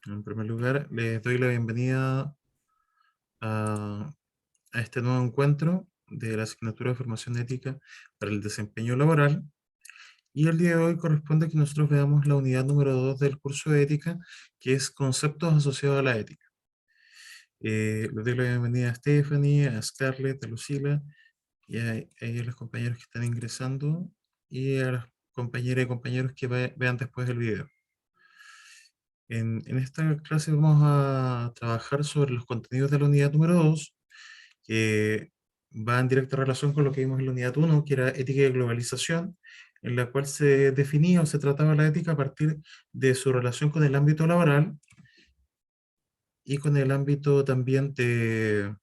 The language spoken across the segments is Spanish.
En primer lugar, les doy la bienvenida a, a este nuevo encuentro de la asignatura de formación ética para el desempeño laboral. Y el día de hoy corresponde que nosotros veamos la unidad número 2 del curso de ética, que es conceptos asociados a la ética. Les doy la bienvenida a Stephanie, a Scarlett, a Lucila y a los compañeros que están ingresando y a las compañeras y compañeros que vean después el video. En esta clase vamos a trabajar sobre los contenidos de la unidad número 2, que va en directa relación con lo que vimos en la unidad 1, que era ética y globalización, en la cual se definía o se trataba la ética a partir de su relación con el ámbito laboral y con el ámbito también de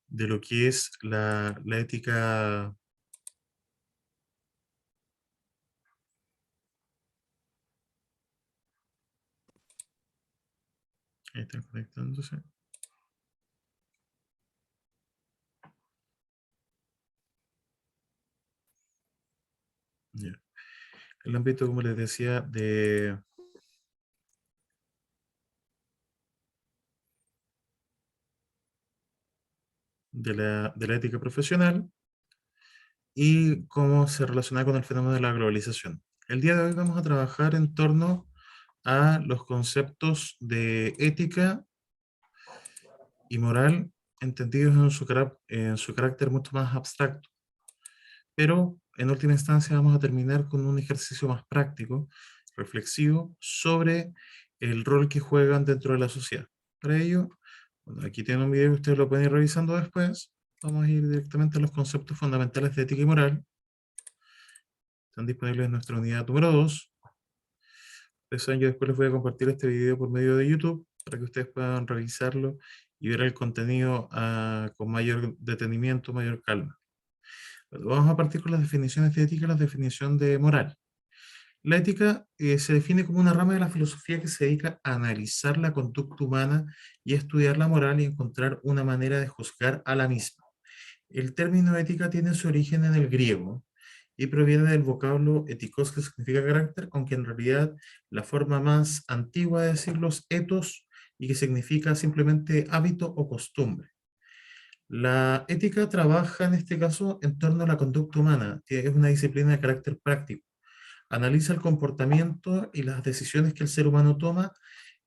lo que es la ética. Ahí están conectándose. Ya. El ámbito, como les decía, de la ética profesional y cómo se relaciona con el fenómeno de la globalización. El día de hoy vamos a trabajar en torno a los conceptos de ética y moral entendidos en su carácter mucho más abstracto. Pero en última instancia vamos a terminar con un ejercicio más práctico, reflexivo, sobre el rol que juegan dentro de la sociedad. Para ello, bueno, aquí tienen un video que ustedes lo pueden ir revisando después. Vamos a ir directamente a los conceptos fundamentales de ética y moral. Están disponibles en nuestra unidad número 2. Yo después les voy a compartir este video por medio de YouTube para que ustedes puedan revisarlo y ver el contenido con mayor detenimiento, mayor calma. Bueno, vamos a partir con las definiciones de ética y la definición de moral. La ética se define como una rama de la filosofía que se dedica a analizar la conducta humana y a estudiar la moral y encontrar una manera de juzgar a la misma. El término ética tiene su origen en el griego y proviene del vocablo etikos, que significa carácter, aunque en realidad la forma más antigua de decirlo es ethos, y que significa simplemente hábito o costumbre. La ética trabaja en este caso en torno a la conducta humana, que es una disciplina de carácter práctico. Analiza el comportamiento y las decisiones que el ser humano toma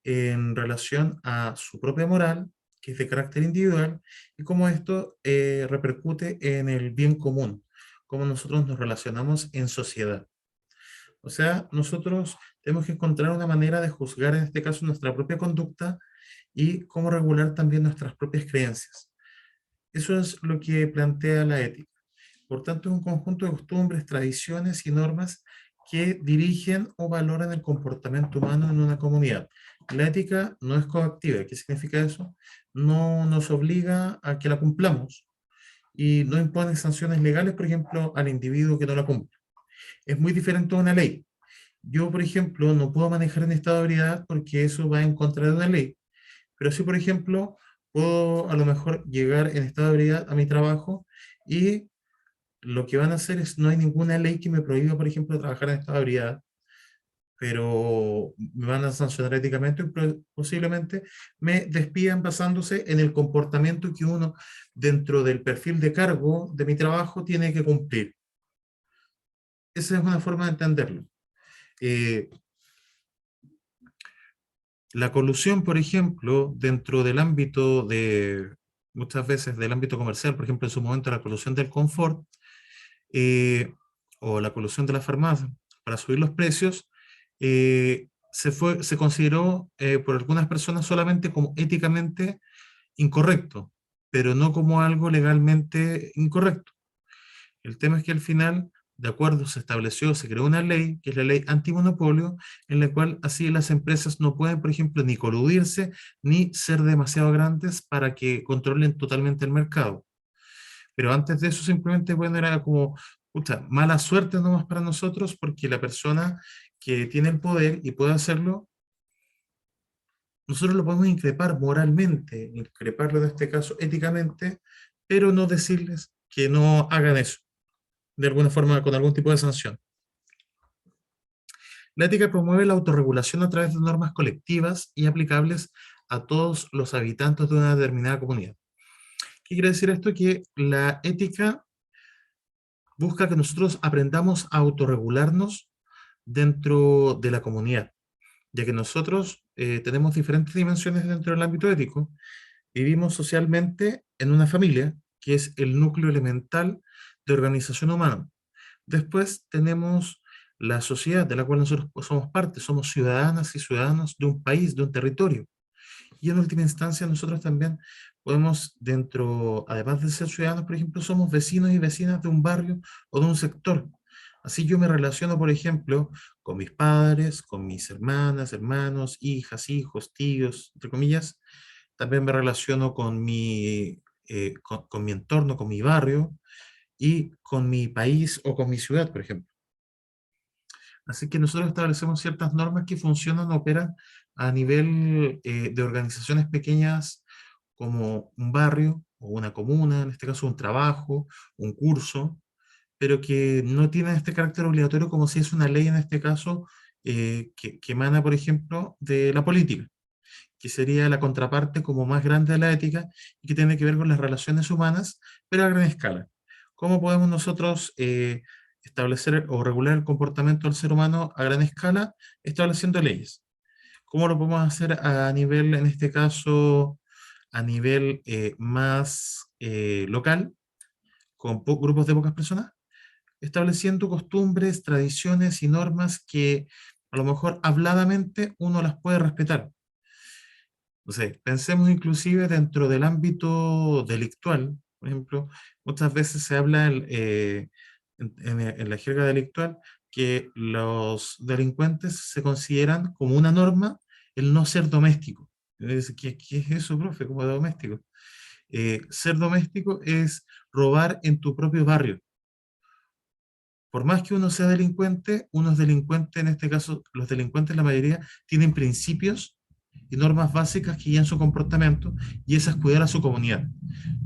en relación a su propia moral, que es de carácter individual, y cómo esto repercute en el bien común, cómo nosotros nos relacionamos en sociedad. O sea, nosotros tenemos que encontrar una manera de juzgar, en este caso, nuestra propia conducta y cómo regular también nuestras propias creencias. Eso es lo que plantea la ética. Por tanto, es un conjunto de costumbres, tradiciones y normas que dirigen o valoran el comportamiento humano en una comunidad. La ética no es coactiva. ¿Qué significa eso? No nos obliga a que la cumplamos y no impone sanciones legales, por ejemplo, al individuo que no la cumple. Es muy diferente a una ley. Yo, por ejemplo, no puedo manejar en estado de ebriedad porque eso va en contra de una ley, pero sí, por ejemplo, puedo a lo mejor llegar en estado de ebriedad a mi trabajo y lo que van a hacer es, no hay ninguna ley que me prohíba, por ejemplo, trabajar en estado de ebriedad, pero me van a sancionar éticamente y posiblemente me despidan basándose en el comportamiento que uno dentro del perfil de cargo de mi trabajo tiene que cumplir. Esa es una forma de entenderlo. Eh, la colusión, por ejemplo, dentro del ámbito muchas veces del ámbito comercial, por ejemplo, en su momento la colusión del confort, eh, o la colusión de la farmacia para subir los precios, se consideró por algunas personas solamente como éticamente incorrecto, pero no como algo legalmente incorrecto. El tema es que al final, de acuerdo, se creó una ley, que es la ley antimonopolio, en la cual así las empresas no pueden, por ejemplo, ni coludirse, ni ser demasiado grandes para que controlen totalmente el mercado. Pero antes de eso simplemente, bueno, era como, pucha, mala suerte nomás para nosotros porque la persona que tiene el poder y puede hacerlo, nosotros lo podemos increpar moralmente, increparlo en este caso éticamente, pero no decirles que no hagan eso, de alguna forma, con algún tipo de sanción. La ética promueve la autorregulación a través de normas colectivas y aplicables a todos los habitantes de una determinada comunidad. ¿Qué quiere decir esto? Que la ética busca que nosotros aprendamos a autorregularnos dentro de la comunidad, ya que nosotros tenemos diferentes dimensiones dentro del ámbito ético. Vivimos socialmente en una familia, que es el núcleo elemental de organización humana. Después tenemos la sociedad de la cual nosotros somos parte, somos ciudadanas y ciudadanos de un país, de un territorio. Y en última instancia nosotros también podemos dentro, además de ser ciudadanos, por ejemplo, somos vecinos y vecinas de un barrio o de un sector. Así yo me relaciono, por ejemplo, con mis padres, con mis hermanas, hermanos, hijas, hijos, tíos, entre comillas. También me relaciono con mi entorno, con mi barrio y con mi país o con mi ciudad, por ejemplo. Así que nosotros establecemos ciertas normas que funcionan, operan a nivel de organizaciones pequeñas como un barrio o una comuna, en este caso un trabajo, un curso, pero que no tienen este carácter obligatorio como si es una ley en este caso que emana, por ejemplo, de la política, que sería la contraparte como más grande de la ética y que tiene que ver con las relaciones humanas, pero a gran escala. ¿Cómo podemos nosotros establecer o regular el comportamiento del ser humano a gran escala? Estableciendo leyes. ¿Cómo lo podemos hacer a nivel, en este caso, a nivel más local, con grupos de pocas personas? Estableciendo costumbres, tradiciones y normas que a lo mejor habladamente uno las puede respetar. No sé, pensemos inclusive dentro del ámbito delictual, por ejemplo, muchas veces se habla en la jerga delictual que los delincuentes se consideran como una norma el no ser doméstico. ¿Qué es eso, profe? Como doméstico. Ser doméstico es robar en tu propio barrio. Por más que uno es delincuente, en este caso, los delincuentes, la mayoría, tienen principios y normas básicas que guían su comportamiento y esas cuidar a su comunidad.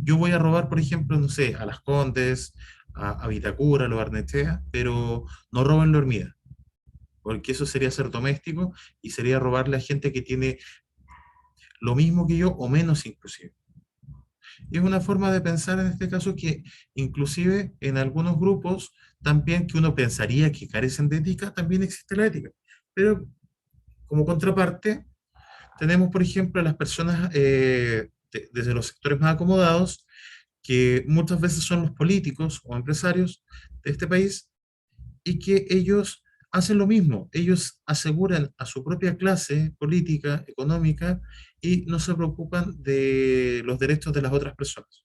Yo voy a robar, por ejemplo, no sé, a Las Condes, a Vitacura, a Lo Barnechea, pero no robo en La Hormida, porque eso sería ser doméstico y sería robarle a gente que tiene lo mismo que yo o menos inclusive. Y es una forma de pensar en este caso que inclusive en algunos grupos también que uno pensaría que carecen de ética, también existe la ética. Pero como contraparte, tenemos por ejemplo a las personas desde los sectores más acomodados, que muchas veces son los políticos o empresarios de este país, y que ellos hacen lo mismo, ellos aseguran a su propia clase política, económica, y no se preocupan de los derechos de las otras personas.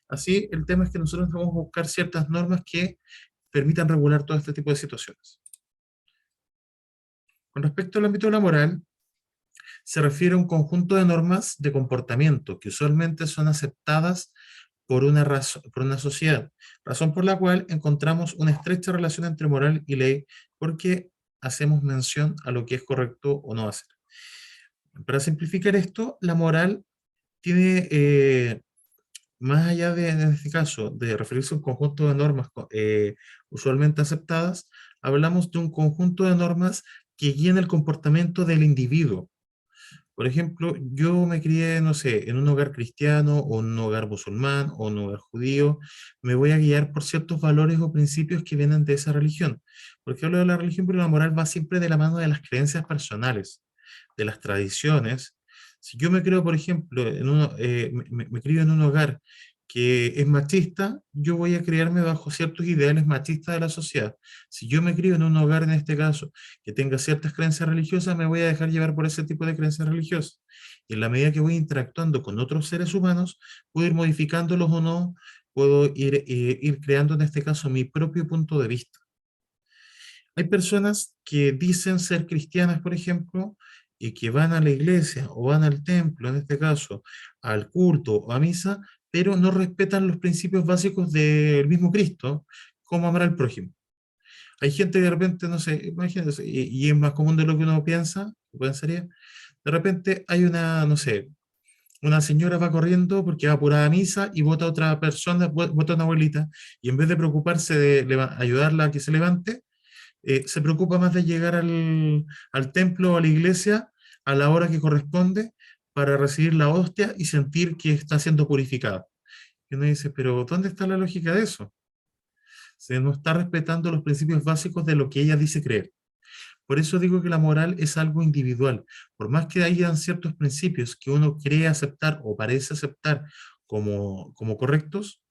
Así, el tema es que nosotros vamos a buscar ciertas normas que permitan regular todo este tipo de situaciones. Con respecto al ámbito de la moral, se refiere a un conjunto de normas de comportamiento que usualmente son aceptadas por una sociedad, razón por la cual encontramos una estrecha relación entre moral y ley porque hacemos mención a lo que es correcto o no hacer. Para simplificar esto, la moral tiene más allá de, en este caso, de referirse a un conjunto de normas usualmente aceptadas, hablamos de un conjunto de normas que guían el comportamiento del individuo. Por ejemplo, yo me crié, no sé, en un hogar cristiano o en un hogar musulmán o en un hogar judío, me voy a guiar por ciertos valores o principios que vienen de esa religión. Porque hablo de la religión, pero la moral va siempre de la mano de las creencias personales, de las tradiciones. Si yo me creo, por ejemplo, me crío en un hogar que es machista, yo voy a criarme bajo ciertos ideales machistas de la sociedad. Si yo me crío en un hogar, en este caso, que tenga ciertas creencias religiosas, me voy a dejar llevar por ese tipo de creencias religiosas. Y en la medida que voy interactuando con otros seres humanos, puedo ir modificándolos o no, puedo ir creando, en este caso, mi propio punto de vista. Hay personas que dicen ser cristianas, por ejemplo, y que van a la iglesia o van al templo, en este caso, al culto o a misa, pero no respetan los principios básicos del mismo Cristo, como amar al prójimo. Hay gente que de repente, no sé, imagínense, y es más común de lo que uno piensa, pensaría, de repente hay una, no sé, una señora va corriendo porque va apurada a misa y vota a otra persona, vota a una abuelita, y en vez de preocuparse de ayudarla a que se levante, se preocupa más de llegar al templo o a la iglesia a la hora que corresponde para recibir la hostia y sentir que está siendo purificado. Y uno dice, pero ¿dónde está la lógica de eso? Se no está respetando los principios básicos de lo que ella dice creer. Por eso digo que la moral es algo individual. Por más que hayan ciertos principios que uno cree aceptar o parece aceptar como correctos,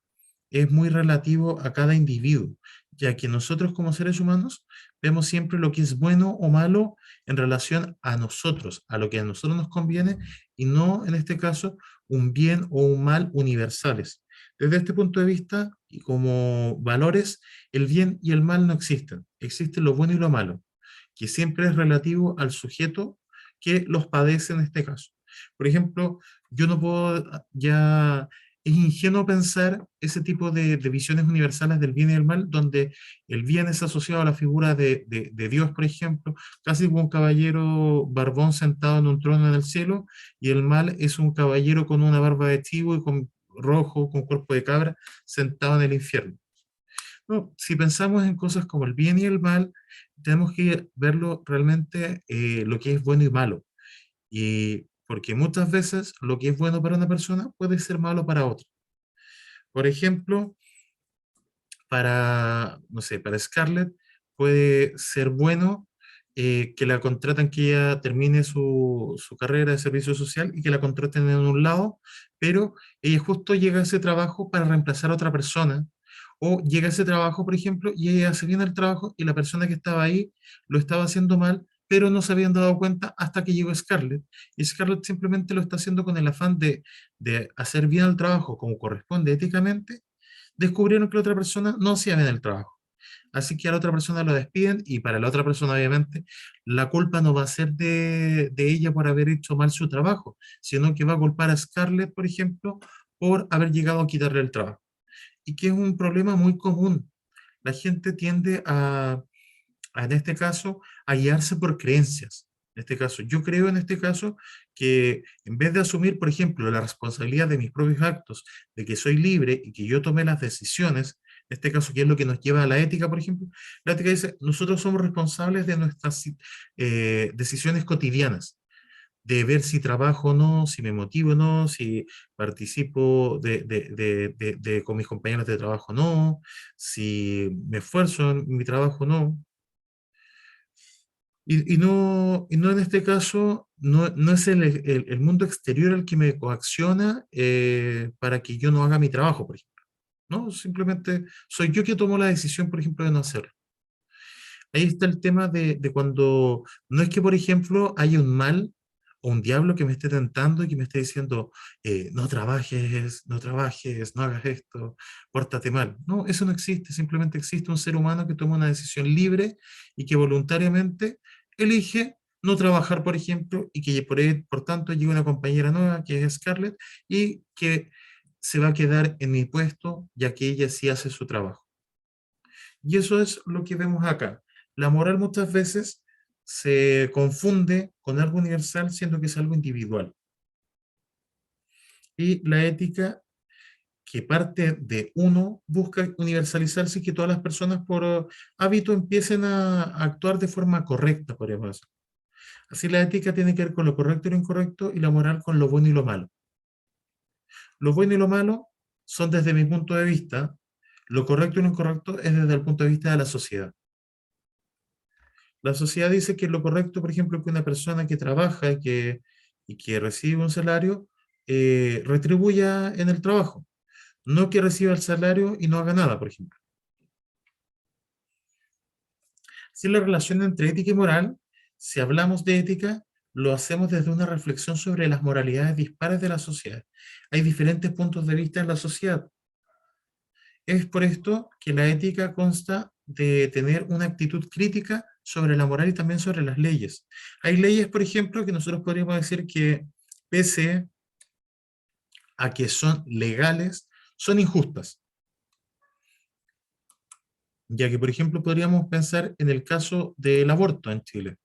es muy relativo a cada individuo, ya que nosotros como seres humanos vemos siempre lo que es bueno o malo en relación a nosotros, a lo que a nosotros nos conviene, y no, en este caso, un bien o un mal universales. Desde este punto de vista, y como valores, el bien y el mal no existen, existe lo bueno y lo malo, que siempre es relativo al sujeto que los padece en este caso. Por ejemplo, yo no puedo ya es ingenuo pensar ese tipo de visiones universales del bien y del mal, donde el bien es asociado a la figura de Dios, por ejemplo, casi como un caballero barbón sentado en un trono en el cielo, y el mal es un caballero con una barba de chivo y con rojo, con cuerpo de cabra, sentado en el infierno. No, si pensamos en cosas como el bien y el mal, tenemos que verlo realmente lo que es bueno y malo. Y porque muchas veces lo que es bueno para una persona puede ser malo para otra. Por ejemplo, no sé, para Scarlett puede ser bueno que la contraten, que ella termine su carrera de servicio social y que la contraten en un lado, pero ella justo llega a ese trabajo para reemplazar a otra persona, o llega a ese trabajo, por ejemplo, y ella hace bien el trabajo y la persona que estaba ahí lo estaba haciendo mal, pero no se habían dado cuenta hasta que llegó Scarlett, y Scarlett simplemente lo está haciendo con el afán de hacer bien el trabajo como corresponde éticamente. Descubrieron que la otra persona no hacía bien el trabajo. Así que a la otra persona lo despiden, y para la otra persona obviamente la culpa no va a ser de ella por haber hecho mal su trabajo, sino que va a culpar a Scarlett, por ejemplo, por haber llegado a quitarle el trabajo. Y que es un problema muy común. La gente tiende en este caso, a guiarse por creencias. En este caso, yo creo en este caso que en vez de asumir, por ejemplo, la responsabilidad de mis propios actos, de que soy libre y que yo tomé las decisiones, en este caso, que es lo que nos lleva a la ética, por ejemplo, la ética dice, nosotros somos responsables de nuestras decisiones cotidianas, de ver si trabajo o no, si me motivo o no, si participo con mis compañeros de trabajo o no, si me esfuerzo en mi trabajo o no. Y no en este caso, no es el mundo exterior el que me coacciona para que yo no haga mi trabajo, por ejemplo. No, simplemente soy yo que tomo la decisión, por ejemplo, de no hacerlo. Ahí está el tema de cuando no es que, por ejemplo, haya un mal o un diablo que me esté tentando y que me esté diciendo, no trabajes, no trabajes, no hagas esto, pórtate mal. No, eso no existe, simplemente existe un ser humano que toma una decisión libre y que voluntariamente elige no trabajar, por ejemplo, y que por tanto llega una compañera nueva, que es Scarlett, y que se va a quedar en mi puesto, ya que ella sí hace su trabajo. Y eso es lo que vemos acá. La moral muchas veces se confunde con algo universal, siendo que es algo individual. Y la ética, que parte de uno, busca universalizarse y que todas las personas por hábito empiecen a actuar de forma correcta, podríamos decir. Así la ética tiene que ver con lo correcto y lo incorrecto, y la moral con lo bueno y lo malo. Lo bueno y lo malo son, desde mi punto de vista, lo correcto y lo incorrecto es desde el punto de vista de la sociedad. La sociedad dice que lo correcto, por ejemplo, que una persona que trabaja y que recibe un salario, retribuya en el trabajo, no que reciba el salario y no haga nada, por ejemplo. Si la relación entre ética y moral, si hablamos de ética, lo hacemos desde una reflexión sobre las moralidades dispares de la sociedad. Hay diferentes puntos de vista en la sociedad. Es por esto que la ética consta de tener una actitud crítica sobre la moral y también sobre las leyes. Hay leyes, por ejemplo, que nosotros podríamos decir que, pese a que son legales, son injustas. Ya que, por ejemplo, podríamos pensar en el caso del aborto en Chile.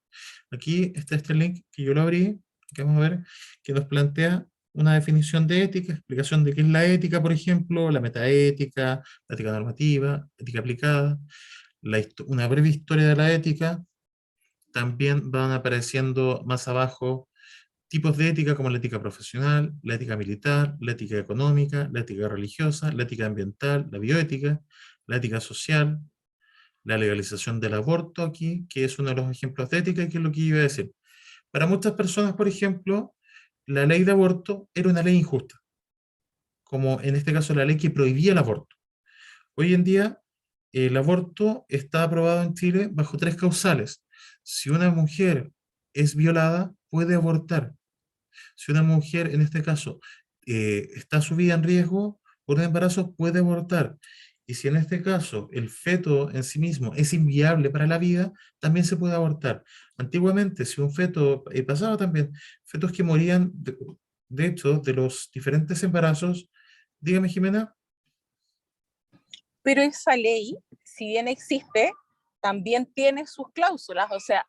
Aquí está este link que yo lo abrí, que vamos a ver, que nos plantea una definición de ética, explicación de qué es la ética, por ejemplo, la metaética, la ética normativa, ética aplicada. una breve historia de la ética. También van apareciendo más abajo tipos de ética como la ética profesional, la ética militar, la ética económica, la ética religiosa, la ética ambiental, la bioética, la ética social, la legalización del aborto aquí, que es uno de los ejemplos de ética, que es lo que iba a decir. Para muchas personas, por ejemplo, la ley de aborto era una ley injusta, como en este caso la ley que prohibía el aborto. Hoy en día, el aborto está aprobado en Chile bajo tres causales. Si una mujer es violada, puede abortar. Si una mujer, en este caso, está su vida en riesgo por un embarazo, puede abortar. Y si en este caso el feto en sí mismo es inviable para la vida, también se puede abortar. Antiguamente, si un feto, pasaba también, fetos que morían, de hecho, de los diferentes embarazos, dígame, Jimena. Pero esa ley, si bien existe, también tiene sus cláusulas. O sea,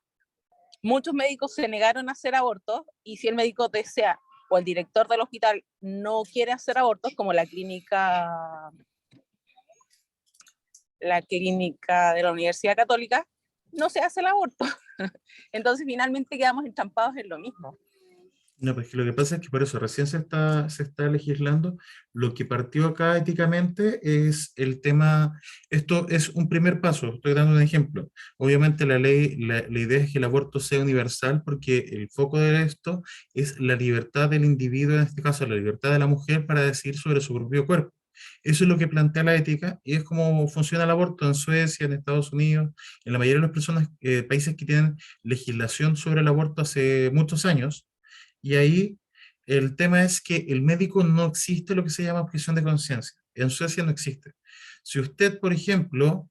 muchos médicos se negaron a hacer abortos y si el médico desea o el director del hospital no quiere hacer abortos, como la clínica de la Universidad Católica, no se hace el aborto. Entonces finalmente quedamos entrampados en lo mismo. No, pues que lo que pasa es que por eso recién se está legislando. Lo que partió acá éticamente es el tema, esto es un primer paso, estoy dando un ejemplo. Obviamente la ley, la idea es que el aborto sea universal porque el foco de esto es la libertad del individuo, en este caso la libertad de la mujer para decidir sobre su propio cuerpo. Eso es lo que plantea la ética y es como funciona el aborto en Suecia, en Estados Unidos, en la mayoría de las personas, países que tienen legislación sobre el aborto hace muchos años. Y ahí el tema es que el médico no existe lo que se llama objeción de conciencia. En Suecia no existe. Si usted, por ejemplo,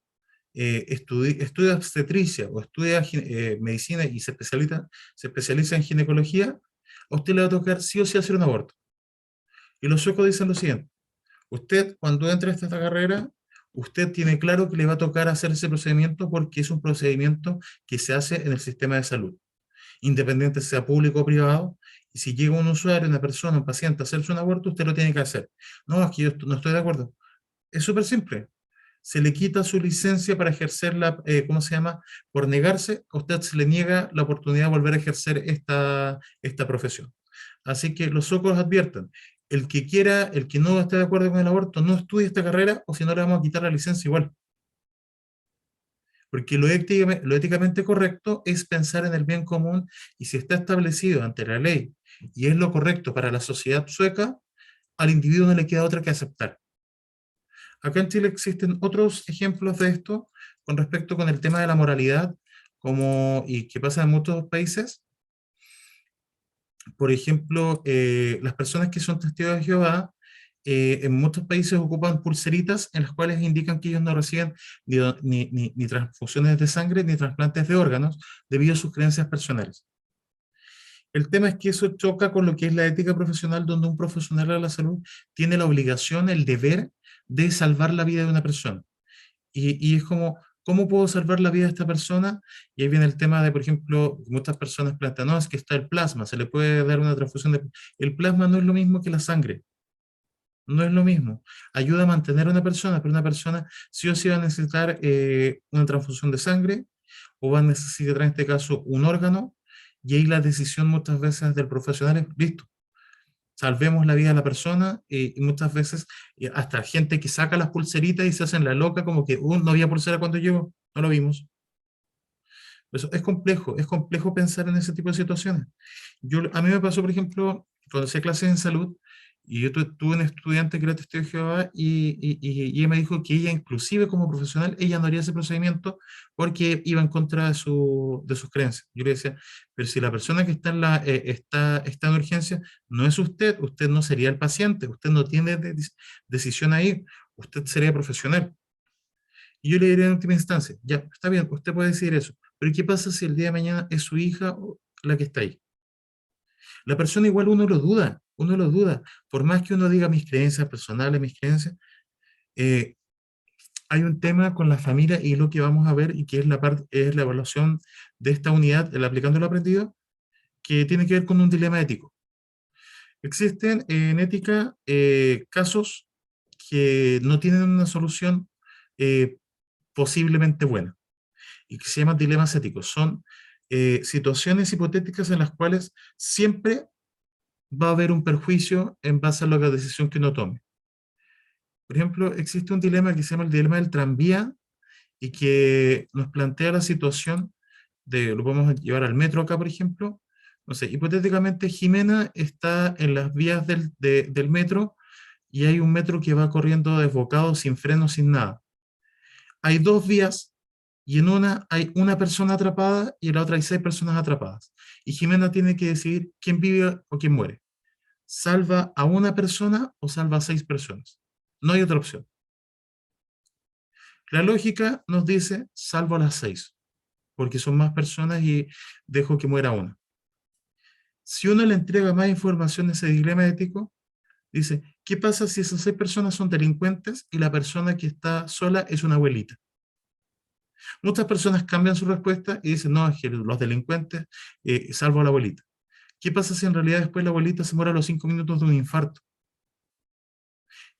estudia obstetricia o estudia medicina y se especializa en ginecología, a usted le va a tocar sí o sí hacer un aborto. Y los suecos dicen lo siguiente: usted cuando entre a esta carrera, usted tiene claro que le va a tocar hacer ese procedimiento porque es un procedimiento que se hace en el sistema de salud independiente sea público o privado, y si llega un usuario, una persona, un paciente a hacerse un aborto, usted lo tiene que hacer. No, es que yo no estoy de acuerdo. Es súper simple. Se le quita su licencia para ejercerla, ¿cómo se llama? Por negarse, a usted se le niega la oportunidad de volver a ejercer esta profesión. Así que los zocos advierten, el que quiera, el que no esté de acuerdo con el aborto, no estudie esta carrera o si no le vamos a quitar la licencia igual. Porque lo éticamente correcto es pensar en el bien común y si está establecido ante la ley y es lo correcto para la sociedad sueca, al individuo no le queda otra que aceptar. Acá en Chile existen otros ejemplos de esto con respecto con el tema de la moralidad, y que pasa en muchos países. Por ejemplo, las personas que son testigos de Jehová, en muchos países ocupan pulseritas en las cuales indican que ellos no reciben ni transfusiones de sangre ni trasplantes de órganos debido a sus creencias personales. El tema es que eso choca con lo que es la ética profesional, donde un profesional de la salud tiene la obligación, el deber de salvar la vida de una persona. Y es como, ¿cómo puedo salvar la vida de esta persona? Y ahí viene el tema de, por ejemplo, muchas personas plantean, no, es que está el plasma, se le puede dar una transfusión de... El plasma no es lo mismo que la sangre, no es lo mismo. Ayuda a mantener a una persona, pero una persona sí o sí va a necesitar una transfusión de sangre o va a necesitar en este caso un órgano y ahí la decisión muchas veces del profesional es, listo, salvemos la vida de la persona y muchas veces hasta gente que saca las pulseritas y se hacen la loca como que no había pulsera cuando llegó, no lo vimos. Eso es complejo pensar en ese tipo de situaciones. A mí me pasó, por ejemplo, cuando hacía clases en salud, y yo tuve un estudiante que era testigo de Jehová, y ella me dijo que ella, inclusive como profesional, ella no haría ese procedimiento porque iba en contra de sus creencias. Yo le decía, pero si la persona que está en urgencia no es usted, usted no sería el paciente, usted no tiene decisión ahí, usted sería profesional. Y yo le diría en última instancia, ya, está bien, usted puede decir eso, pero ¿qué pasa si el día de mañana es su hija la que está ahí? La persona igual uno lo duda, por más que uno diga mis creencias personales, mis creencias, eh, hay un tema con la familia y lo que vamos a ver y que es la evaluación de esta unidad, el aplicando lo aprendido, que tiene que ver con un dilema ético. Existen en ética casos que no tienen una solución eh, posiblemente buena. y que se llaman dilemas éticos. Son situaciones hipotéticas en las cuales siempre va a haber un perjuicio en base a la decisión que uno tome. Por ejemplo, existe un dilema que se llama el dilema del tranvía y que nos plantea la situación de, lo podemos llevar al metro acá, por ejemplo. No sé, hipotéticamente Jimena está en las vías del metro y hay un metro que va corriendo desbocado, sin freno, sin nada. Hay dos vías y en una hay una persona atrapada y en la otra hay 6 personas atrapadas. Y Jimena tiene que decidir quién vive o quién muere. ¿Salva a una persona o salva a 6 personas? No hay otra opción. La lógica nos dice salvo a las 6, porque son más personas y dejo que muera una. Si uno le entrega más información a ese dilema ético, dice, ¿qué pasa si esas 6 personas son delincuentes y la persona que está sola es una abuelita? Muchas personas cambian su respuesta y dicen, no, es que los delincuentes salvo a la abuelita. ¿Qué pasa si en realidad después la abuelita se muere a los 5 minutos de un infarto?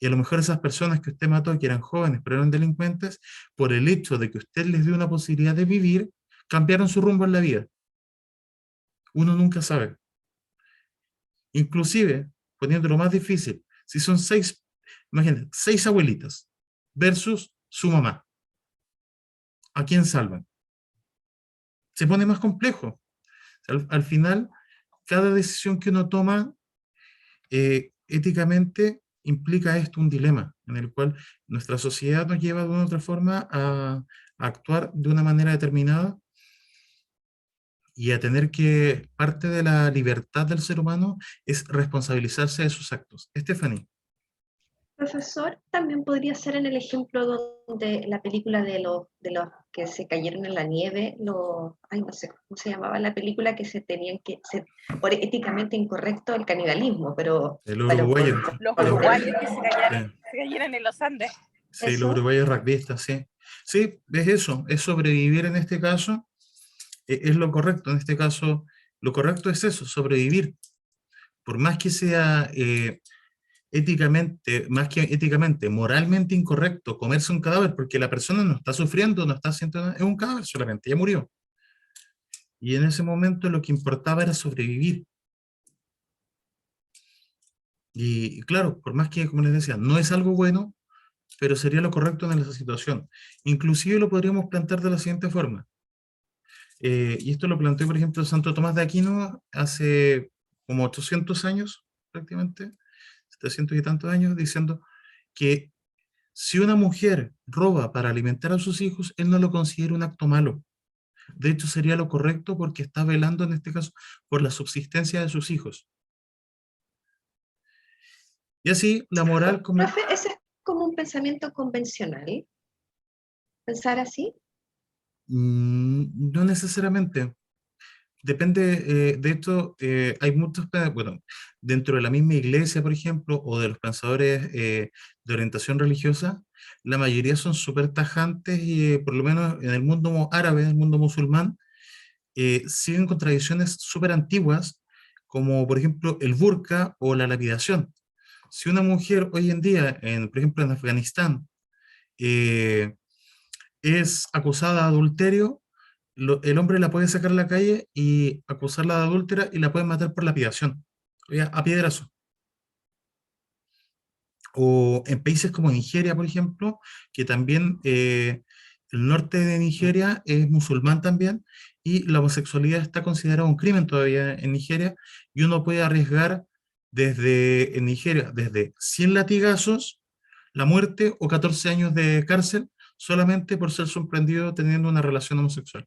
Y a lo mejor esas personas que usted mató, que eran jóvenes, pero eran delincuentes, por el hecho de que usted les dio una posibilidad de vivir, cambiaron su rumbo en la vida. Uno nunca sabe. Inclusive, poniéndolo más difícil, si son 6, imagínense, 6 abuelitas versus su mamá, ¿a quién salvan? Se pone más complejo. Al final, cada decisión que uno toma éticamente implica esto un dilema en el cual nuestra sociedad nos lleva de una u otra forma a actuar de una manera determinada y a tener que parte de la libertad del ser humano es responsabilizarse de sus actos. Stephanie. Profesor, también podría ser en el ejemplo donde la película de los que se cayeron en la nieve, ay, no sé cómo se llamaba la película, que se tenían que, por éticamente incorrecto el canibalismo, pero El para los, uruguayo. Los uruguayos que Sí, se cayeron en los Andes. sí, los eso, uruguayos rugbyistas, sí. Sí, es eso, es sobrevivir en este caso, es lo correcto. En este caso, lo correcto es eso, sobrevivir. Por más que sea éticamente, más que éticamente, moralmente incorrecto comerse un cadáver, porque la persona no está sufriendo, no está haciendo nada, es un cadáver solamente, ya murió. Y en ese momento lo que importaba era sobrevivir. Y claro, por más que, como les decía, no es algo bueno, pero sería lo correcto en esa situación. Inclusive lo podríamos plantear de la siguiente forma. Y esto lo planteó, por ejemplo, Santo Tomás de Aquino hace como 800 años, prácticamente, 700 y tantos años, diciendo que si una mujer roba para alimentar a sus hijos, él no lo considera un acto malo. De hecho, sería lo correcto porque está velando, en este caso, por la subsistencia de sus hijos. Y así, la moral... profe, ese es como un pensamiento convencional, pensar así. No necesariamente. Depende, de hecho, hay muchos, bueno, dentro de la misma iglesia, por ejemplo, o de los pensadores de orientación religiosa, la mayoría son súper tajantes y por lo menos en el mundo árabe, en el mundo musulmán, siguen con tradiciones súper antiguas, como por ejemplo el burka o la lapidación. Si una mujer hoy en día, por ejemplo en Afganistán, eh, es acusada de adulterio, el hombre la puede sacar a la calle y acusarla de adúltera y la pueden matar por lapidación, a piedrazo. O en países como Nigeria, por ejemplo, que también el norte de Nigeria es musulmán también, y la homosexualidad está considerada un crimen todavía en Nigeria, y uno puede arriesgar desde en Nigeria, desde 100 latigazos, la muerte o 14 años de cárcel solamente por ser sorprendido teniendo una relación homosexual.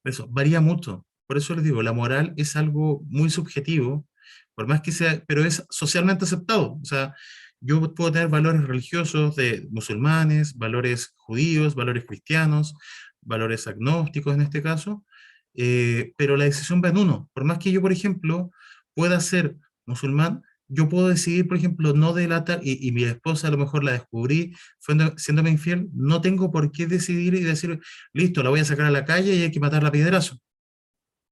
Eso varía mucho. Por eso les digo, la moral es algo muy subjetivo, por más que sea, pero es socialmente aceptado. O sea, yo puedo tener valores religiosos de musulmanes, valores judíos, valores cristianos, valores agnósticos en este caso, pero la decisión va en uno. Por más que yo, por ejemplo, pueda ser musulmán, yo puedo decidir, por ejemplo, no delatar, y mi esposa a lo mejor la descubrí siéndome infiel, no tengo por qué decidir y decir, listo, la voy a sacar a la calle y hay que matarla a piedrazo.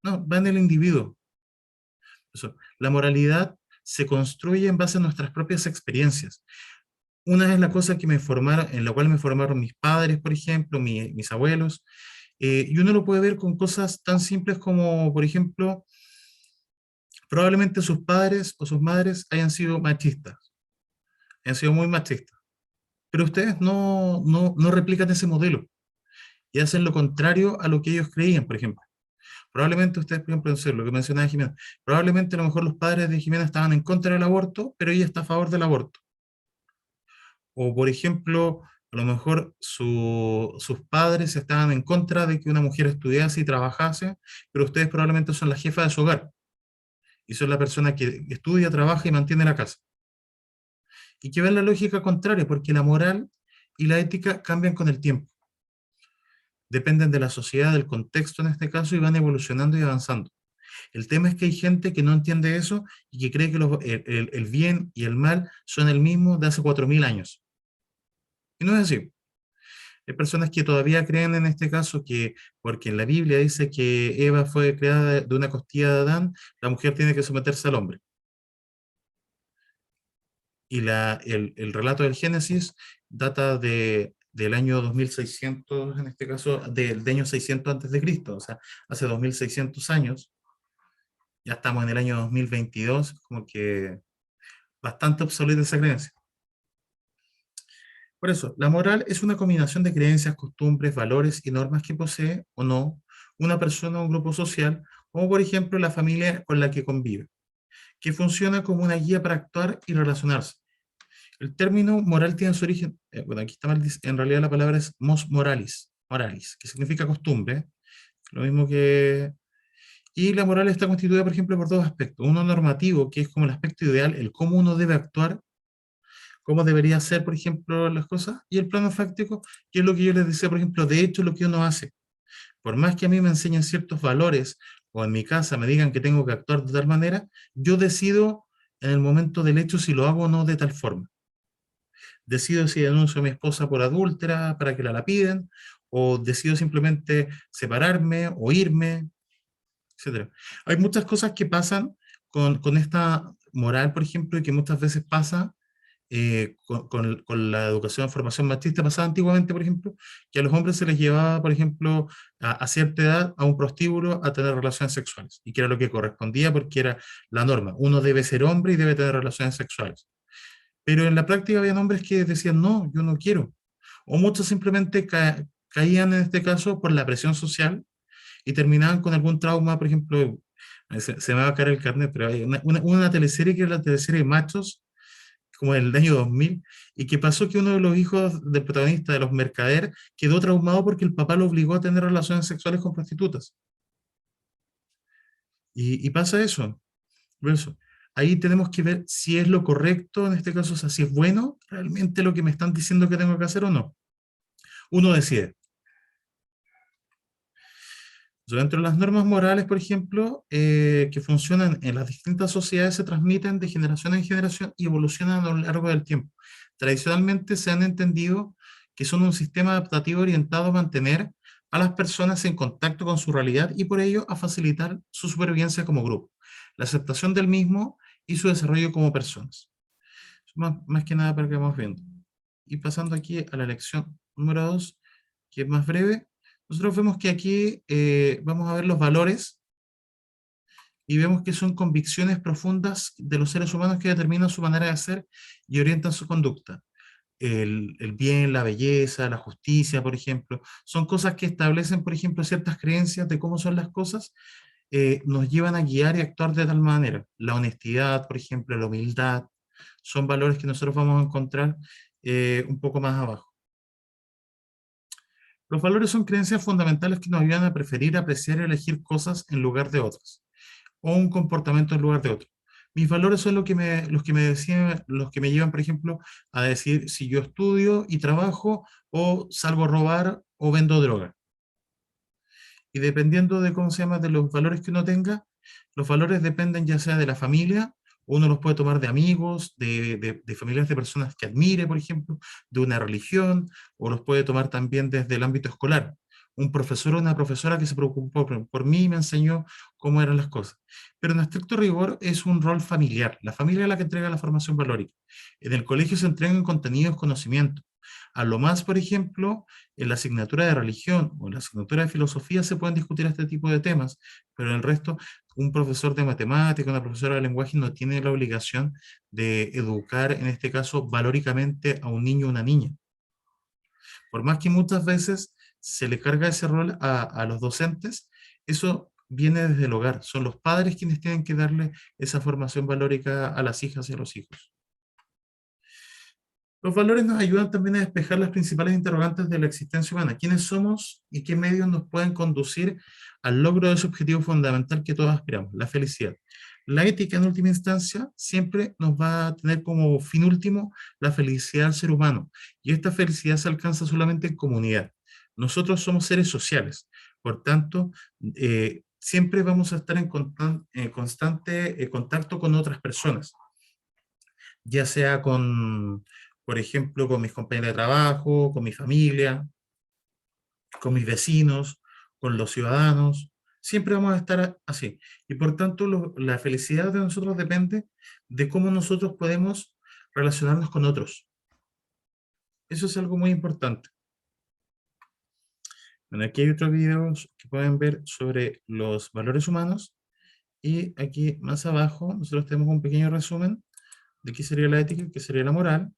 No, va en el individuo. Eso. La moralidad se construye en base a nuestras propias experiencias. Una es la cosa que me formaron, en la cual me formaron mis padres, por ejemplo, mis abuelos, y uno lo puede ver con cosas tan simples como, por ejemplo, probablemente sus padres o sus madres hayan sido machistas, hayan sido muy machistas, pero ustedes no replican ese modelo y hacen lo contrario a lo que ellos creían, por ejemplo. Probablemente ustedes, por ejemplo, no sé, lo que mencionaba Jimena, probablemente a lo mejor los padres de Jimena estaban en contra del aborto, pero ella está a favor del aborto. O, por ejemplo, a lo mejor sus padres estaban en contra de que una mujer estudiase y trabajase, pero ustedes probablemente son la jefa de su hogar y son la persona que estudia, trabaja y mantiene la casa. Y que ven la lógica contraria, porque la moral y la ética cambian con el tiempo. Dependen de la sociedad, del contexto en este caso, y van evolucionando y avanzando. El tema es que hay gente que no entiende eso y que cree que el bien y el mal son el mismo de hace 4000 años. Y no es así. Hay personas que todavía creen en este caso que, porque en la Biblia dice que Eva fue creada de una costilla de Adán, la mujer tiene que someterse al hombre. Y el relato del Génesis data del año 2600, en este caso, del año 600 antes de Cristo, o sea, hace 2600 años. Ya estamos en el año 2022, como que bastante obsoleta esa creencia. Por eso, la moral es una combinación de creencias, costumbres, valores y normas que posee o no una persona o un grupo social, como por ejemplo la familia con la que convive, que funciona como una guía para actuar y relacionarse. El término moral tiene su origen, bueno, aquí está mal, en realidad la palabra es mos moralis, moralis, que significa costumbre, lo mismo que... Y la moral está constituida, por ejemplo, por dos aspectos. Uno normativo, que es como el aspecto ideal, el cómo uno debe actuar, cómo debería ser, por ejemplo, las cosas, y el plano fáctico, que es lo que yo les decía, por ejemplo, de hecho, lo que uno hace. Por más que a mí me enseñen ciertos valores, o en mi casa me digan que tengo que actuar de tal manera, yo decido en el momento del hecho si lo hago o no de tal forma. Decido si denuncio a mi esposa por adúltera para que la lapiden, o decido simplemente separarme o irme, etcétera. Hay muchas cosas que pasan con esta moral, por ejemplo, y que muchas veces pasa con la educación, formación machista pasada antiguamente, por ejemplo, que a los hombres se les llevaba, por ejemplo, a cierta edad a un prostíbulo a tener relaciones sexuales, y que era lo que correspondía porque era la norma. Uno debe ser hombre y debe tener relaciones sexuales. Pero en la práctica había hombres que decían, no, yo no quiero. O muchos simplemente caían en este caso por la presión social y terminaban con algún trauma, por ejemplo, se me va a caer el carnet, pero hay una teleserie que era la teleserie Machos, como en el año 2000, y que pasó que uno de los hijos del protagonista de los Mercader quedó traumado porque el papá lo obligó a tener relaciones sexuales con prostitutas. Y pasa eso, por eso. Ahí tenemos que ver si es lo correcto, en este caso, o sea, si es bueno realmente lo que me están diciendo que tengo que hacer o no. Uno decide. Dentro de las normas morales, por ejemplo, que funcionan en las distintas sociedades, se transmiten de generación en generación y evolucionan a lo largo del tiempo. Tradicionalmente se han entendido que son un sistema adaptativo orientado a mantener a las personas en contacto con su realidad y por ello a facilitar su supervivencia como grupo, la aceptación del mismo y su desarrollo como personas. Más que nada para que vamos viendo. Y pasando aquí a la lección número 2, que es más breve, nosotros vemos que aquí vamos a ver los valores y vemos que son convicciones profundas de los seres humanos que determinan su manera de ser y orientan su conducta. El bien, la belleza, la justicia, por ejemplo, son cosas que establecen, por ejemplo, ciertas creencias de cómo son las cosas, nos llevan a guiar y actuar de tal manera. La honestidad, por ejemplo, la humildad, son valores que nosotros vamos a encontrar un poco más abajo. Los valores son creencias fundamentales que nos ayudan a preferir, apreciar y elegir cosas en lugar de otras, o un comportamiento en lugar de otro. Mis valores son los que me llevan, por ejemplo, a decir si yo estudio y trabajo, o salgo a robar, o vendo droga. Y dependiendo de cómo se llama, de los valores que uno tenga, los valores dependen ya sea de la familia, o uno los puede tomar de amigos, de familiares de personas que admire, por ejemplo, de una religión, o los puede tomar también desde el ámbito escolar. un profesor o una profesora que se preocupó por mí y me enseñó cómo eran las cosas. Pero en estricto rigor es un rol familiar. La familia es la que entrega la formación valórica. En el colegio se entregan contenidos, conocimientos. A lo más, por ejemplo, en la asignatura de religión o en la asignatura de filosofía se pueden discutir este tipo de temas, pero en el resto, un profesor de matemática, una profesora de lenguaje no tiene la obligación de educar, en este caso, valóricamente a un niño o una niña. Por más que muchas veces se le carga ese rol a los docentes, eso viene desde el hogar. Son los padres quienes tienen que darle esa formación valórica a las hijas y a los hijos. Los valores nos ayudan también a despejar las principales interrogantes de la existencia humana. ¿Quiénes somos y qué medios nos pueden conducir al logro de ese objetivo fundamental que todos aspiramos, la felicidad? La ética, en última instancia, siempre nos va a tener como fin último la felicidad del ser humano. Y esta felicidad se alcanza solamente en comunidad. Nosotros somos seres sociales. Por tanto, siempre vamos a estar en constante contacto con otras personas, ya sea con, por ejemplo, con mis compañeros de trabajo, con mi familia, con mis vecinos, con los ciudadanos. Siempre vamos a estar así. Y por tanto, la felicidad de nosotros depende de cómo nosotros podemos relacionarnos con otros. Eso es algo muy importante. Bueno, aquí hay otros videos que pueden ver sobre los valores humanos. Y aquí más abajo nosotros tenemos un pequeño resumen de qué sería la ética y qué sería la moral.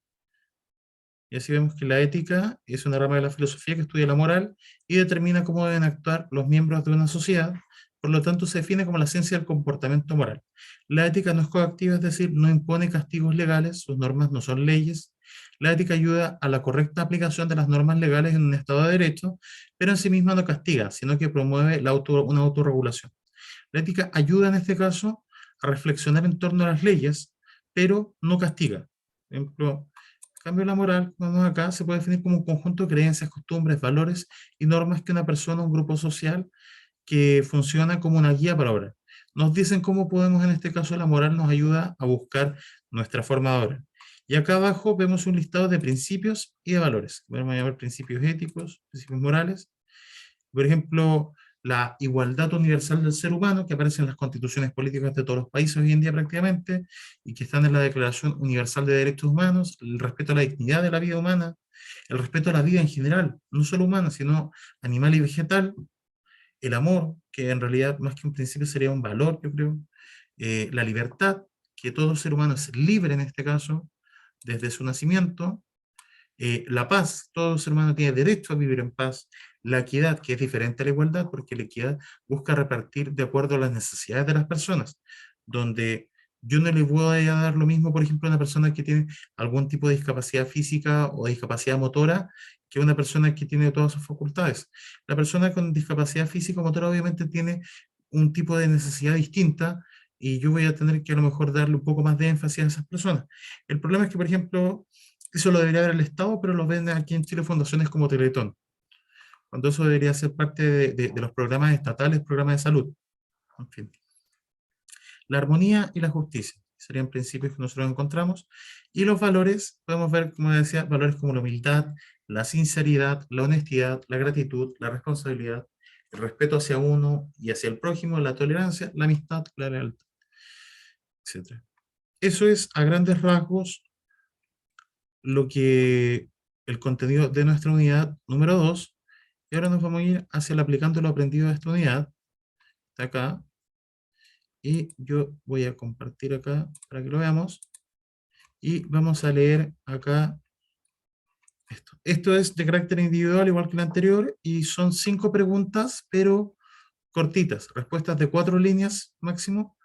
Y así vemos que la ética es una rama de la filosofía que estudia la moral y determina cómo deben actuar los miembros de una sociedad. Por lo tanto, se define como la ciencia del comportamiento moral. La ética no es coactiva, es decir, no impone castigos legales, sus normas no son leyes. La ética ayuda a la correcta aplicación de las normas legales en un Estado de Derecho, pero en sí misma no castiga, sino que promueve una autorregulación. La ética ayuda en este caso a reflexionar en torno a las leyes, pero no castiga. Por ejemplo, en cambio, la moral, vamos acá, se puede definir como un conjunto de creencias, costumbres, valores y normas que una persona o un grupo social que funciona como una guía para obrar. Nos dicen cómo podemos, en este caso, la moral nos ayuda a buscar nuestra forma de obrar. Y acá abajo vemos un listado de principios y de valores. Podemos llamar principios éticos, principios morales. Por ejemplo, la igualdad universal del ser humano, que aparece en las constituciones políticas de todos los países hoy en día prácticamente, y que están en la Declaración Universal de Derechos Humanos, el respeto a la dignidad de la vida humana, el respeto a la vida en general, no solo humana, sino animal y vegetal, el amor, que en realidad más que un principio sería un valor, yo creo, la libertad, que todo ser humano es libre en este caso, desde su nacimiento, la paz, todo ser humano tiene derecho a vivir en paz, la equidad, que es diferente a la igualdad, porque la equidad busca repartir de acuerdo a las necesidades de las personas, donde yo no le voy a dar lo mismo, por ejemplo, a una persona que tiene algún tipo de discapacidad física o discapacidad motora, que a una persona que tiene todas sus facultades. La persona con discapacidad física o motora obviamente tiene un tipo de necesidad distinta, y yo voy a tener que a lo mejor darle un poco más de énfasis a esas personas. El problema es que, por ejemplo, eso lo debería ver el Estado, pero lo ven aquí en Chile fundaciones como Teletón, cuando eso debería ser parte de los programas estatales, programas de salud. En fin. La armonía y la justicia serían principios que nosotros encontramos. Y los valores, podemos ver, como decía, valores como la humildad, la sinceridad, la honestidad, la gratitud, la responsabilidad, el respeto hacia uno y hacia el prójimo, la tolerancia, la amistad, la lealtad, etc. Eso es, a grandes rasgos, lo que el contenido de nuestra unidad número 2. Y ahora nos vamos a ir hacia el aplicando lo aprendido de esta unidad, de acá, y yo voy a compartir acá para que lo veamos, y vamos a leer acá esto. Esto es de carácter individual, igual que el anterior, y son 5 preguntas, pero cortitas, respuestas de 4 líneas máximo,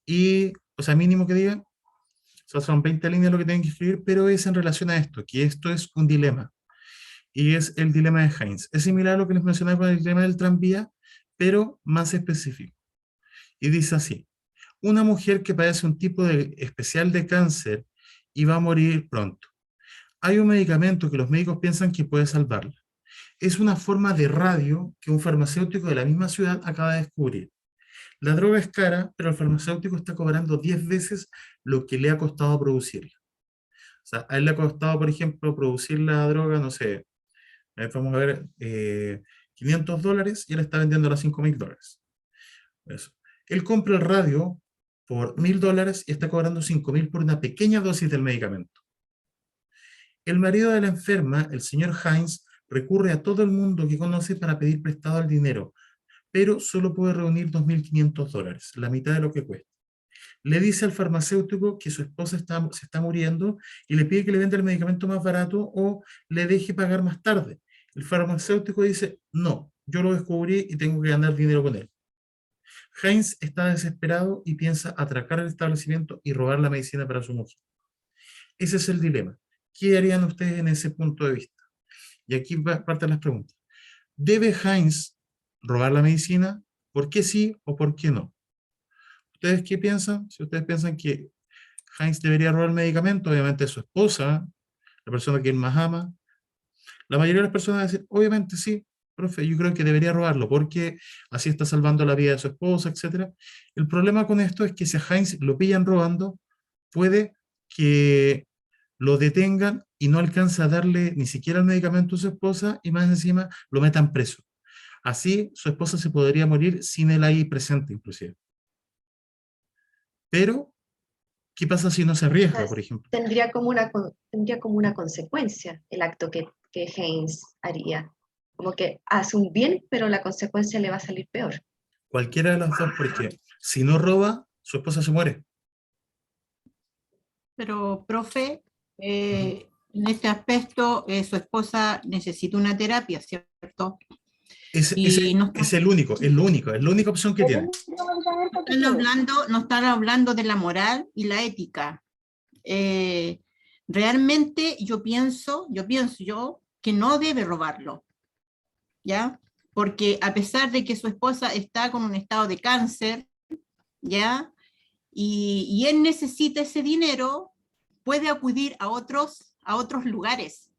y, o sea, mínimo que digan, o sea, son 20 líneas lo que tienen que escribir, pero es en relación a esto, que esto es un dilema. Y es el dilema de Heinz. Es similar a lo que les mencionaba con el dilema del tranvía, pero más específico. Y dice así: una mujer que padece un tipo especial de cáncer y va a morir pronto. Hay un medicamento que los médicos piensan que puede salvarla. Es una forma de radio que un farmacéutico de la misma ciudad acaba de descubrir. La droga es cara, pero el farmacéutico está cobrando 10 veces lo que le ha costado producirla. O sea, a él le ha costado, por ejemplo, producir la droga, no sé, vamos a ver, $500 y él está vendiendo a $5.000. Eso. Él compra el radio por $1.000 y está cobrando 5.000 por una pequeña dosis del medicamento. El marido de la enferma, el señor Heinz, recurre a todo el mundo que conoce para pedir prestado el dinero, pero solo puede reunir $2.500, la mitad de lo que cuesta. Le dice al farmacéutico que su esposa se está muriendo y le pide que le venda el medicamento más barato o le deje pagar más tarde. El farmacéutico dice, no, yo lo descubrí y tengo que ganar dinero con él. Heinz está desesperado y piensa atracar el establecimiento y robar la medicina para su mujer. Ese es el dilema. ¿Qué harían ustedes en ese punto de vista? Y aquí parten las preguntas. ¿Debe Heinz robar la medicina? ¿Por qué sí o por qué no? ¿Ustedes qué piensan? Si ustedes piensan que Heinz debería robar el medicamento, obviamente su esposa, la persona que él más ama, la mayoría de las personas van a decir, obviamente sí, profe, yo creo que debería robarlo, porque así está salvando la vida de su esposa, etc. El problema con esto es que si a Heinz lo pillan robando, puede que lo detengan y no alcanza a darle ni siquiera el medicamento a su esposa y más encima lo metan preso. Así su esposa se podría morir sin él ahí presente, inclusive. Pero, ¿qué pasa si no se arriesga, por ejemplo? Tendría como una consecuencia el acto que Heinz haría. Como que hace un bien, pero la consecuencia le va a salir peor. Cualquiera de las dos, porque si no roba, su esposa se muere. Pero, profe, en este aspecto, su esposa necesita una terapia, ¿cierto? Y no Es el único, es la única opción que tiene. no están hablando de la moral y la ética. Realmente yo pienso que no debe robarlo, ¿ya? Porque a pesar de que su esposa está con un estado de cáncer, ¿ya? Y él necesita ese dinero, puede acudir a otros lugares.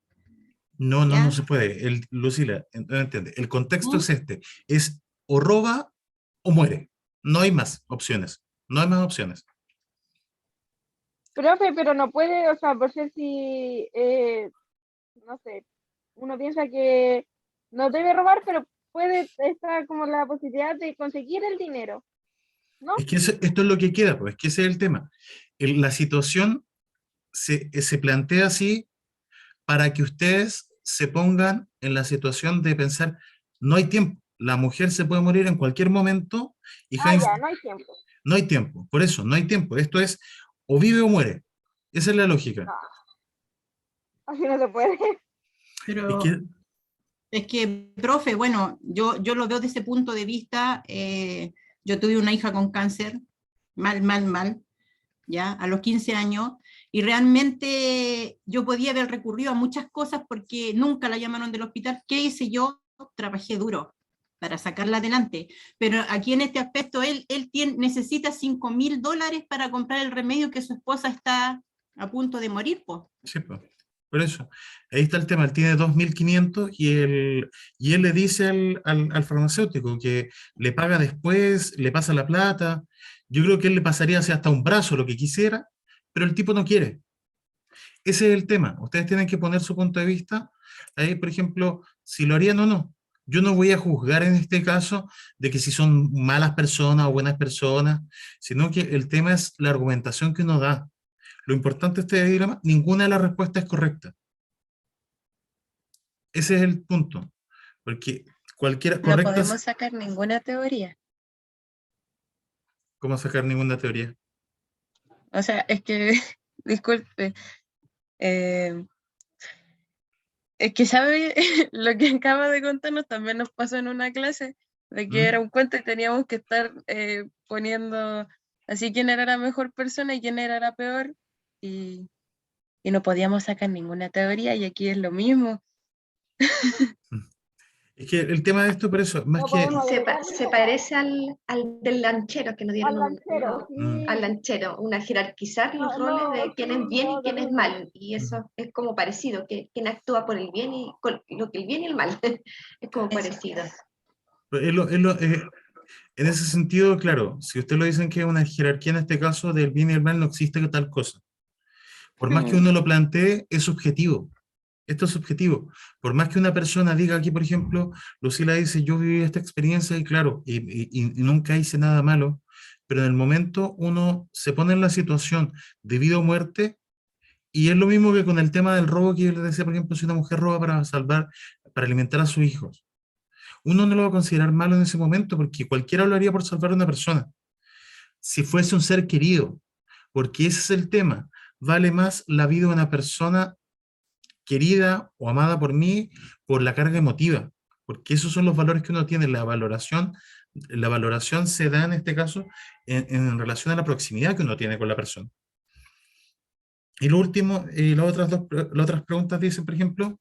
No se puede. Lucila, no entiende. El contexto es este. Es o roba o muere. No hay más opciones. No hay más opciones. Profe, pero no puede, o sea, por ser si, no sé, uno piensa que no debe robar, pero puede estar como la posibilidad de conseguir el dinero, ¿no? Es que esto es lo que queda, pues, es que ese es el tema. La situación se plantea así para que ustedes se pongan en la situación de pensar, no hay tiempo. La mujer se puede morir en cualquier momento y Heinz, Ya, no hay tiempo. no hay tiempo. Por eso, no hay tiempo. Esto es o vive o muere. Esa es la lógica. No, así no se puede. Pero es que, profe, bueno, yo lo veo desde ese punto de vista. Yo tuve una hija con cáncer, mal, ya, a los 15 años, y realmente yo podía haber recurrido a muchas cosas porque nunca la llamaron del hospital. ¿Qué hice yo? Trabajé duro para sacarla adelante, pero aquí en este aspecto él necesita $5.000 para comprar el remedio que su esposa está a punto de morir, pues. Sí, pues, por eso. Ahí está el tema. Él tiene 2.500 y él le dice al farmacéutico que le paga después, le pasa la plata. Yo creo que él le pasaría hasta un brazo, lo que quisiera, pero el tipo no quiere. Ese es el tema. Ustedes tienen que poner su punto de vista. Ahí, por ejemplo, si lo harían o no. Yo no voy a juzgar en este caso de que si son malas personas o buenas personas, sino que el tema es la argumentación que uno da. Lo importante de este dilema, ninguna de las respuestas es correcta. Ese es el punto. Porque cualquiera No correcta. podemos sacar ninguna teoría. ¿Cómo sacar ninguna teoría? O sea, es que, disculpe, es que sabe lo que acaba de contarnos también nos pasó en una clase, de que era un cuento y teníamos que estar poniendo así quién era la mejor persona y quién era la peor, y no podíamos sacar ninguna teoría, y aquí es lo mismo. Es que el tema de esto, por eso, más No que... podemos Se parece al del lanchero que nos dieron al lanchero, sí. al lanchero, una jerarquizar los roles de quién es bien y quién es mal, y eso es como parecido, que quién actúa por el bien y lo que el bien y el mal, es como parecido. En ese sentido, claro, si usted lo dicen que es una jerarquía en este caso del bien y el mal, no existe tal cosa. Por más que uno lo plantee, es subjetivo. Esto es subjetivo. Por más que una persona diga aquí, por ejemplo, Lucila dice, yo viví esta experiencia y claro, y nunca hice nada malo, pero en el momento uno se pone en la situación de vida o muerte, y es lo mismo que con el tema del robo que yo les decía, por ejemplo, si una mujer roba para salvar, para alimentar a sus hijos. Uno no lo va a considerar malo en ese momento porque cualquiera lo haría por salvar a una persona. Si fuese un ser querido, porque ese es el tema. Vale más la vida de una persona querida o amada por mí por la carga emotiva, porque esos son los valores que uno tiene. La valoración se da en este caso en relación a la proximidad que uno tiene con la persona. Y lo último, las otras preguntas dicen, por ejemplo,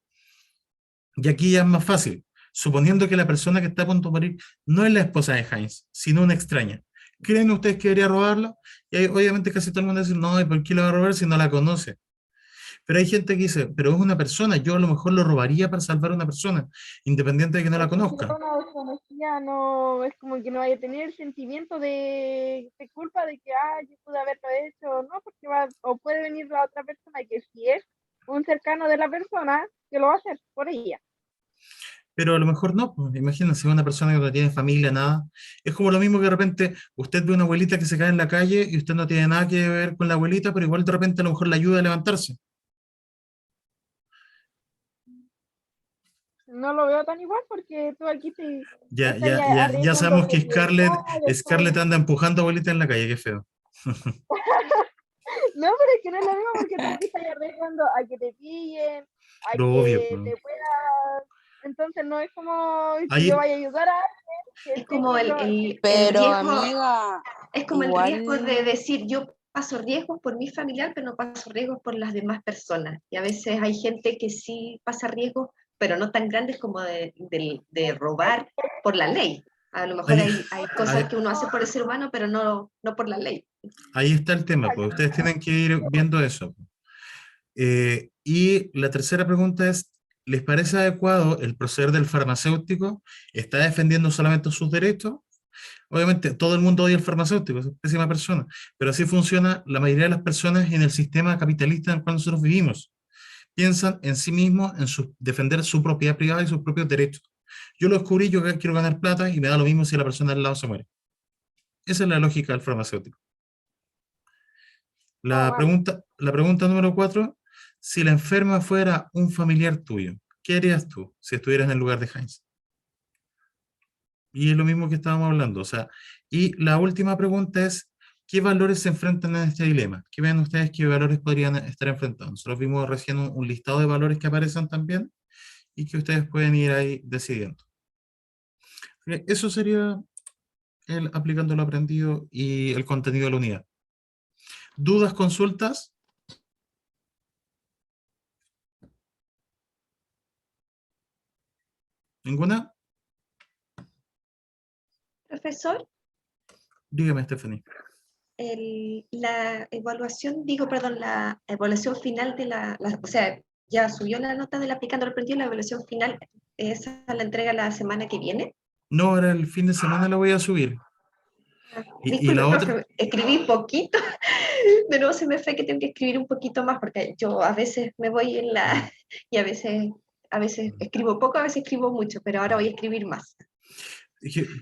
y aquí ya es más fácil, suponiendo que la persona que está a punto de morir no es la esposa de Heinz, sino una extraña. ¿Creen ustedes que debería robarlo? Y ahí, obviamente casi todo el mundo dice, no, ¿y por qué lo va a robar si no la conoce? Pero hay gente que dice, pero es una persona, yo a lo mejor lo robaría para salvar a una persona, independiente de que no la Es que si es conozca. una desconocida, no, es como que no vaya a tener el sentimiento de culpa de que, yo pude haberlo hecho, no, porque va, o puede venir la otra persona que si es un cercano de la persona, que lo va a hacer por ella. Pero a lo mejor no, pues, imagínense una persona que no tiene familia, nada. Es como lo mismo que de repente usted ve una abuelita que se cae en la calle y usted no tiene nada que ver con la abuelita, pero igual de repente a lo mejor le ayuda a levantarse. No lo veo tan igual porque tú aquí te Ya, estás ya, ya, ya sabemos arriesgándote que que no, después. Scarlett anda empujando a abuelita en la calle, qué feo. No, pero es que no es lo mismo porque tú aquí estás arriesgando a que te pillen, a Lo obvio, que pues. te pueda. Entonces no es como si yo Ahí, vaya a ayudar a alguien que Es esté como yendo. el Pero riesgo, amiga, es como el riesgo de decir, yo paso riesgos por mi familiar, pero no paso riesgos por las demás personas. Y a veces hay gente que sí pasa riesgos, pero no tan grandes como de robar por la ley. A lo mejor ahí, hay cosas ahí, que uno hace por el ser humano, pero no por la ley. ahí está el tema, pues ustedes tienen que ir viendo eso. Y la tercera pregunta es, ¿les parece adecuado el proceder del farmacéutico? ¿Está defendiendo solamente sus derechos? Obviamente, todo el mundo odia al farmacéutico, es pésima persona, pero así funciona la mayoría de las personas en el sistema capitalista en el cual nosotros vivimos. Piensan en sí mismos, en defender su propiedad privada y sus propios derechos. Yo lo descubrí, yo quiero ganar plata y me da lo mismo si la persona al lado se muere. Esa es la lógica del farmacéutico. Ah, vale. La pregunta número 4, si la enferma fuera un familiar tuyo, ¿qué harías tú si estuvieras en el lugar de Heinz? Y es lo mismo que estábamos hablando. O sea, y la última pregunta es, ¿qué valores se enfrentan en este dilema? ¿Qué ven ustedes qué valores podrían estar enfrentados? Nosotros vimos recién un listado de valores que aparecen también y que ustedes pueden ir ahí decidiendo. Eso sería aplicando lo aprendido y el contenido de la unidad. ¿Dudas, consultas? ¿Ninguna? Profesor, Dígame, Stephanie. la evaluación, la evaluación final o sea, ya subió la nota del aplicando lo aprendido, la evaluación final, esa la entrega la semana que viene. No, ahora el fin de semana la voy a subir. Y Disculpe, la otra, profe, escribí poquito. De nuevo se me fue que tengo que escribir un poquito más porque yo a veces me voy y a veces escribo poco, a veces escribo mucho, pero ahora voy a escribir más.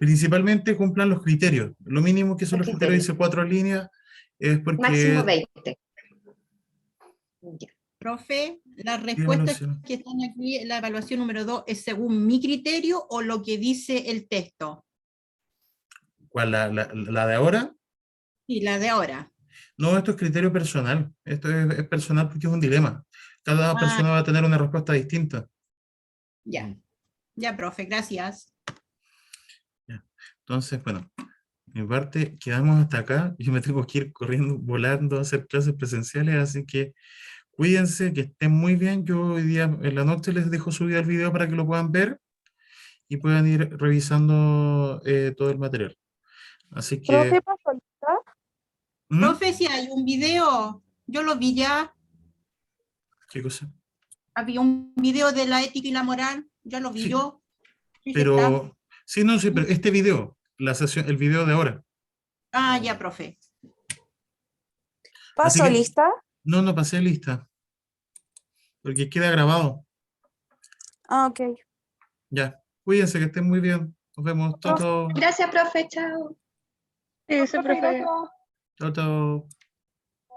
principalmente cumplan los criterios. Lo mínimo que son Los los criterios, criterios. dice 4 líneas, es Máximo porque... 20. Ya. Profe, las Dígame, respuestas Luciano. que están aquí en la evaluación número 2 es según mi criterio o lo que dice el texto. ¿Cuál, la de ahora? Sí, la de ahora. No, esto es criterio personal. Esto es personal porque es un dilema. Cada Ah, persona va a tener una respuesta distinta. ya. Ya, profe, gracias. Ya. Entonces, bueno, mi parte, quedamos hasta acá. Yo me tengo que ir corriendo, volando a hacer clases presenciales, así que cuídense, que estén muy bien. Yo hoy día en la noche les dejo subir el video para que lo puedan ver y puedan ir revisando todo el material. Así que... Profe, ¿pasó lista? ¿Mm? Profe, si hay un video, yo lo vi ya. ¿Qué cosa? Había un video de la ética y la moral, ya lo vi Sí, yo. Sí, sí está. pero... Sí, no, sí, pero este video, la sesión, el video de ahora. Ah, ya, profe. Así ¿Pasó que, lista? no pasé lista, porque queda grabado. Ah, ok. Ya, cuídense, que estén muy bien. Nos vemos. Chao, chao. Gracias, profe, chao. Sí, ese Profe, profe. gracias. Chao, chao.